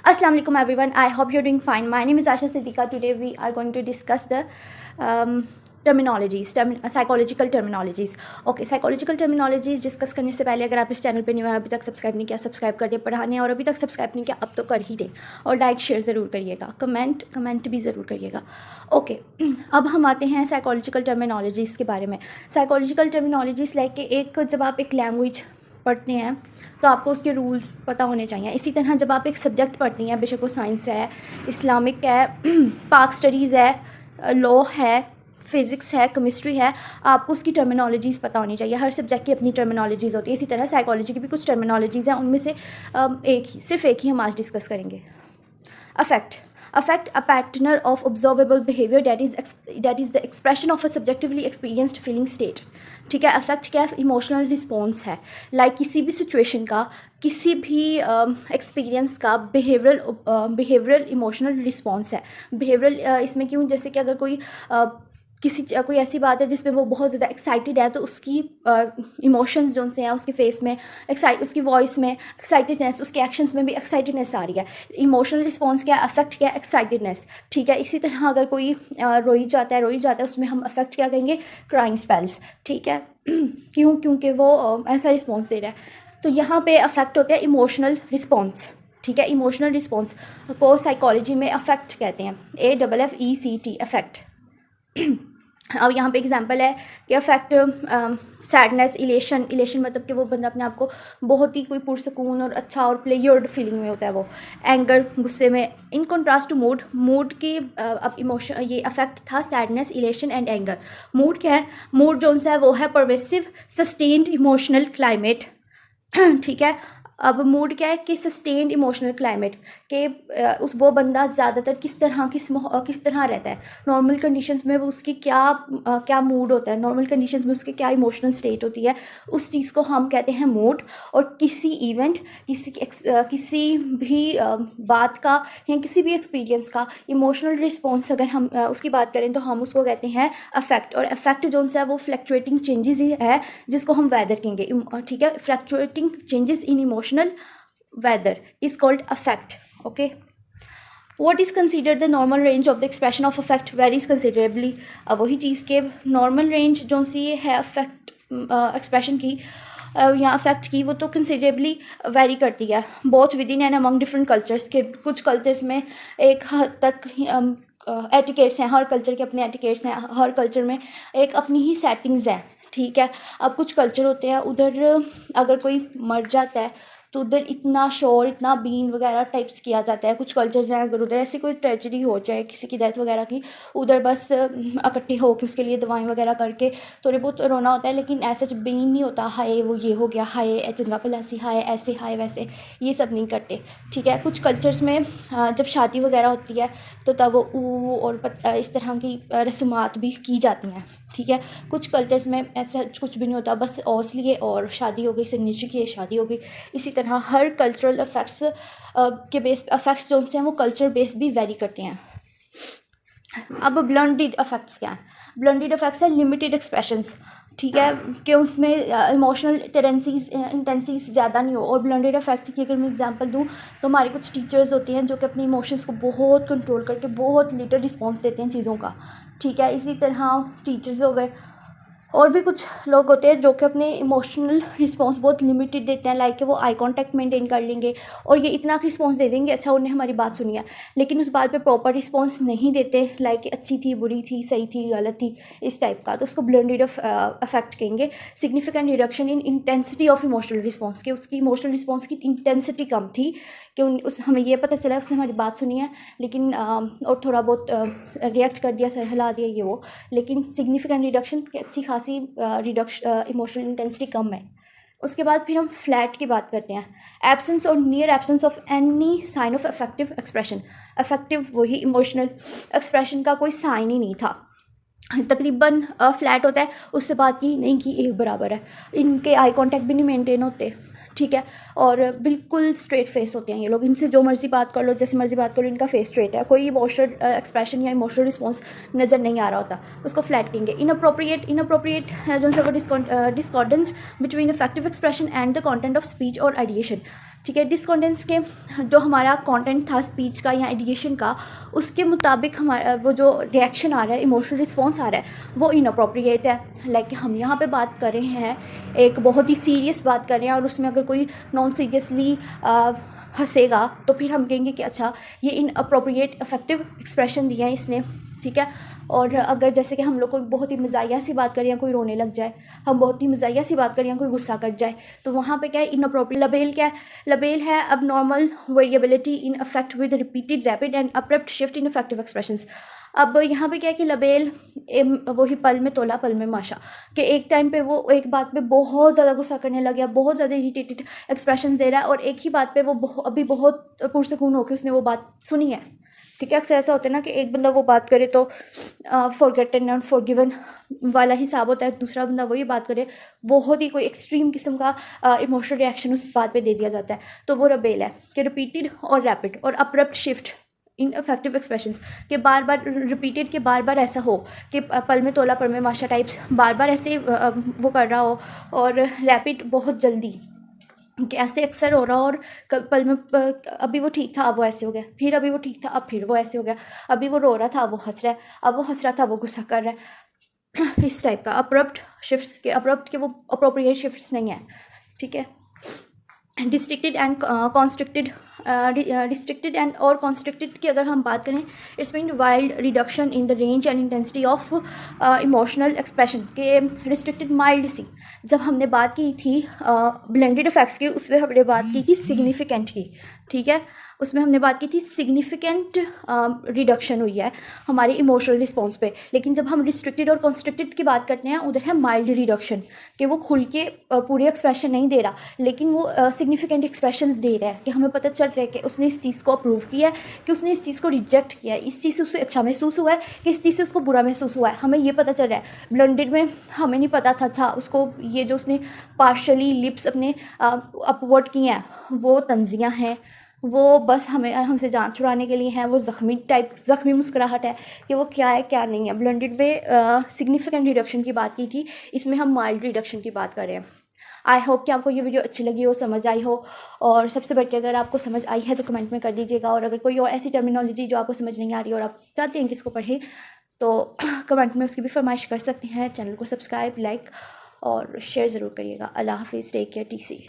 Assalamu alaikum everyone. I hope you're doing fine. My name is Asha Siddiqa. Today we are going to discuss the psychological terminologies. Okay, psychological terminologies discuss करने से पहले अगर आप इस channel पे नहीं हुए, अभी तक सब्सक्राइब नहीं किया, सब्सक्राइब कर दे। पढ़ाने और अभी तक सब्सक्राइब नहीं किया अब तो कर ही दे, और लाइक शेयर ज़रूर करिएगा, कमेंट भी ज़रूर करिएगा। ओके, अब हम आते हैं साइकोलॉजिकल टर्मिनोलॉजीज़ के बारे में। साइकोलॉजिकल टर्मिनोलॉजीज़ लाइक एक जब आप एक लैंग्वेज पढ़ते हैं तो आपको उसके रूल्स पता होने चाहिए। इसी तरह जब आप एक सब्जेक्ट पढ़ती हैं, बेशक वो साइंस है, इस्लामिक है, पाक स्टडीज़ है, लॉ है, फिज़िक्स है, केमिस्ट्री है, आपको उसकी टर्मिनोलॉजीज़ पता होनी चाहिए। हर सब्जेक्ट की अपनी टर्मिनोलॉजीज़ होती है। इसी तरह साइकोलॉजी की भी कुछ टर्मिनोलॉजीज़ हैं, उनमें से सिर्फ एक ही हम आज डिस्कस करेंगे। Affect a pattern of observable behavior that is the expression of a subjectively experienced feeling state। ठीक है, अफेक्ट क्या है? इमोशनल रिस्पॉन्स है। लाइक किसी भी सिचुएशन का, किसी भी एक्सपीरियंस का बिहेवियरल इमोशनल रिस्पॉन्स है। बिहेवियरल इसमें क्यों? जैसे कि अगर कोई ऐसी बात है जिसमें वो बहुत ज़्यादा एक्साइटेड है तो उसकी इमोशंस जो से हैं उसके फेस में उसकी वॉइस में एक्साइटेडनेस, उसके एक्शंस में भी एक्साइटेडनेस आ रही है। इमोशनल रिस्पॉन्स क्या है? अफेक्ट क्या है? एक्साइटेडनेस। ठीक है, इसी तरह अगर कोई रोई जाता है उसमें हम अफेक्ट क्या कहेंगे? Crying spells. ठीक है क्यों? क्योंकि वो ऐसा रिस्पॉन्स दे रहा है। तो यहाँ पे अफेक्ट होता है इमोशनल रिस्पॉन्स। ठीक है, इमोशनल रिस्पॉन्स को साइकोलॉजी में अफेक्ट कहते हैं, AFFECT, अफेक्ट। अब यहाँ पे एग्जांपल है कि अफेक्ट सैडनेस, इलेशन मतलब कि वो बंदा अपने आप को बहुत ही कोई पुरसकून और अच्छा और प्लेयर्ड फीलिंग में होता है वो। एंगर, गुस्से में। इन कॉन्ट्रास्ट टू मूड की अब इमोशन ये अफेक्ट था sadness, elation and anger. Mood क्या है? मूड जो सा है वो है परवेसिव सस्टेन्ड इमोशनल क्लाइमेट। ठीक है, अब मूड क्या है कि सस्टेन्ड इमोशनल क्लाइमेट के वो बंदा ज़्यादातर किस तरह रहता है। नॉर्मल कंडीशंस में वो उसकी क्या मूड होता है, नॉर्मल कंडीशंस में उसकी क्या इमोशनल स्टेट होती है, उस चीज़ को हम कहते हैं मूड। और किसी इवेंट, किसी भी बात का या किसी भी एक्सपीरियंस का इमोशनल रिस्पॉन्स अगर हम उसकी बात करें तो हम उसको कहते हैं अफेक्ट। और अफेक्ट जो सा है वो फ्लक्चुएटिंग चेंजेस ही है जिसको हम वेदर कहेंगे। ठीक है, fluctuating changes in emotional weather is called affect। okay, what is considered the normal range of the expression of affect varies considerably। अब वही चीज़ के नॉर्मल रेंज जो सी है अफेक्ट एक्सप्रेशन की या अफेक्ट की, वो तो कंसिडरेबली वेरी करती है both with in and among different cultures के। कुछ कल्चर्स में एक हद तक एटिकेट्स हैं, हर कल्चर के अपने एटिकेट्स हैं, हर कल्चर में एक अपनी ही सेटिंग्स हैं। ठीक है, अब कुछ कल्चर होते हैं उधर अगर कोई मर जाता है तो उधर इतना शोर, इतना बीन वगैरह टाइप्स किया जाता है। कुछ कल्चर्स हैं अगर उधर ऐसी कोई ट्रेजेडी हो जाए, किसी की डेथ वगैरह की, उधर बस इकट्ठे होकर उसके लिए दवाएं वगैरह करके थोड़े बहुत रोना होता है, लेकिन ऐसा बीन नहीं होता हाय वो ये हो गया, हाय चंगा पलासी, हाय ऐसे, हाय वैसे, ये सब नहीं करते। ठीक है, कुछ कल्चर्स में जब शादी वगैरह होती है तो तब वो और इस तरह की रस्मात भी की जाती हैं। ठीक है, कुछ कल्चर्स में ऐसा कुछ भी नहीं होता, बस ओस लिए और शादी हो गई, सिग्नेचर की शादी हो गई। इसी तरह हर कल्चरल इफेक्ट्स के बेस इफेक्ट्स जो हैं वो कल्चर बेस भी वेरी करते हैं। अब ब्लंटेड इफेक्ट्स क्या हैं? ब्लंटेड इफेक्ट्स है लिमिटेड एक्सप्रेशंस। ठीक है, कि उसमें इमोशनल इंटेंसीज ज़्यादा नहीं हो। और ब्लंटेड इफेक्ट की अगर मैं एग्जांपल दूं तो हमारे कुछ टीचर्स होते हैं जो कि अपने इमोशंस को बहुत कंट्रोल करके बहुत लिटिल रिस्पॉन्स देते हैं चीज़ों का। ठीक है, इसी तरह टीचर्स हो गए, और भी कुछ लोग होते हैं जो कि अपने इमोशनल रिस्पॉन्स बहुत लिमिटेड देते हैं। लाइक वो आई कांटेक्ट मेंटेन कर लेंगे और ये इतना रिस्पॉन्स दे देंगे, अच्छा उन्हें हमारी बात सुनी है, लेकिन उस बात पे प्रॉपर रिस्पॉन्स नहीं देते। लाइक अच्छी थी, बुरी थी, सही थी, गलत थी, इस टाइप का, तो उसको ब्लेंडेड इफेक्ट कहेंगे। Significant reduction in intensity of emotional response, के उसकी इमोशनल रिस्पॉन्स की इंटेंसिटी कम थी, कि हमें ये पता चला उसने हमारी बात सुनी है लेकिन और थोड़ा बहुत रिएक्ट कर दिया, सर हिला दिया, ये वो, लेकिन सिग्निफिकेंट रिडक्शन अच्छी खासी इमोशनल इंटेंसिटी कम है। उसके बाद फिर हम फ्लैट की बात करते हैं। Absence or near absence of any sign of affective expression. Affective वही इमोशनल एक्सप्रेशन का कोई साइन ही नहीं था, तकरीबन फ्लैट होता है, उससे बात की नहीं की एक बराबर है। इनके आई कांटेक्ट भी नहीं मेंटेन होते। ठीक है, और बिल्कुल स्ट्रेट फेस होते हैं ये लोग, इनसे जो मर्जी बात कर लो, जैसे मर्जी बात कर लो, इनका फेस स्ट्रेट है, कोई इमोशनल एक्सप्रेशन या इमोशनल रिस्पॉन्स नज़र नहीं आ रहा होता, उसको फ्लैट कहेंगे। इनअप्रोप्रिएट जो है discordance between affective expression and the content of speech और आइडिएशन। ठीक है। डिसकॉर्डेंस के जो हमारा कंटेंट था स्पीच का या एडिएशन का, उसके मुताबिक हमारा वो जो रिएक्शन आ रहा है, इमोशनल रिस्पॉन्स आ रहा है, वो इनअप्रोप्रिएट है। लाइक हम यहाँ पे बात कर रहे हैं, एक बहुत ही सीरियस बात कर रहे हैं, और उसमें अगर कोई नॉन सीरियसली हंसेगा तो फिर हम कहेंगे कि अच्छा ये इनअप्रोप्रिएट इफेक्टिव एक्सप्रेशन दिया है इसने, ठीक है। और अगर जैसे कि हम लोग कोई बहुत ही मज़ाहिया सी बात करें या कोई रोने लग जाए, हम बहुत ही मज़ाहिया सी बात करें या कोई गुस्सा कर जाए, तो वहाँ पे क्या है, इनअप्रोप्रिएट। लबेल क्या है? लबेल है अब normal variability in affect with repeated rapid and abrupt shift in effective expressions. अब यहाँ पे क्या है कि लबेल वही पल में तोला पल में माशा, कि एक टाइम पे वो एक बात पे बहुत ज़्यादा गुस्सा करने लग गया, बहुत ज़्यादा इरिटेटेड एक्सप्रेशंस दे रहा है, और एक ही बात पे वो अभी बहुत पुरसकून होकर उसने वो बात सुनी है, ठीक है। अक्सर ऐसा होता है ना कि एक बंदा वो बात करे तो फॉरगेटन एंड फॉरगिवन वाला हिसाब होता है, दूसरा बंदा वही बात करे बहुत ही कोई एक्सट्रीम किस्म का इमोशनल रिएक्शन उस बात पे दे दिया जाता है, तो वो रबेल है। कि रिपीटेड और रैपिड और abrupt shift in effective expressions, के बार बार रिपीटेड के बार बार ऐसा हो कि पल में तोला पल में माशा टाइप्स बार बार ऐसे वो कर रहा हो, और रैपिड बहुत जल्दी कि ऐसे अक्सर हो रहा, और पल में अभी वो ठीक था अब वो ऐसे हो गया, फिर अभी वो ठीक था अब फिर वो ऐसे हो गया, अभी वो रो रहा था अब वो हंस रहा है, अब वो हंस रहा था वो गुस्सा कर रहा है, इस टाइप का। अब्रप्ट शिफ्ट्स के, अब्रप्ट के वो अप्रोप्रिएट शिफ्ट्स नहीं है, ठीक है। Restricted and constricted, restricted and और कॉन्स्ट्रिक्टेड की अगर हम बात करें, it's mean wild reduction in the range and intensity of emotional expression. के रिस्ट्रिक्टेड माइल्ड सी, जब हमने बात की थी ब्लेंडेड इफेक्ट्स की, उसमें हमने बात की थी सिग्निफिकेंट की, ठीक है, उसमें हमने बात की थी सिग्निफिकेंट रिडक्शन हुई है हमारे इमोशनल रिस्पॉन्स पे। लेकिन जब हम रिस्ट्रिक्टेड और कॉन्स्ट्रिक्टेड की बात करते हैं, उधर है माइल्ड रिडक्शन, कि वो खुल के पूरे एक्सप्रेशन नहीं दे रहा, लेकिन वो सिग्निफिकेंट एक्सप्रेशंस दे रहा है, कि हमें पता चल रहा है कि उसने इस चीज़ को अप्रूव किया है, कि उसने इस चीज़ को रिजेक्ट किया है, इस चीज़ से उसे अच्छा महसूस हुआ है, कि इस चीज़ से उसको बुरा महसूस हुआ है, हमें ये पता चल रहा है। ब्लेंडेड में हमें नहीं पता था, अच्छा उसको ये जो उसने पार्शली लिप्स अपने अपवर्ड किए हैं वो तंजियाँ हैं, वो बस हमें हमसे जान छुड़ाने के लिए हैं, वो ज़ख्मी मुस्कुराहट है, कि वो क्या है क्या नहीं है। ब्लेंडेड में सिग्निफिकेंट रिडक्शन की बात की थी, इसमें हम माइल्ड रिडक्शन की बात कर रहे हैं। आई होप कि आपको ये वीडियो अच्छी लगी हो, समझ आई हो, और सबसे बढ़ के अगर आपको समझ आई है तो कमेंट में कर दीजिएगा, और अगर कोई और ऐसी टर्मिनोलॉजी जो आपको समझ नहीं आ रही और आप चाहते हैं कि इसको पढ़ें तो कमेंट में उसकी भी फरमाइश कर सकते हैं। चैनल को सब्सक्राइब, लाइक और शेयर ज़रूर करिएगा। अल्लाह हाफिज़, टेक केयर, TC।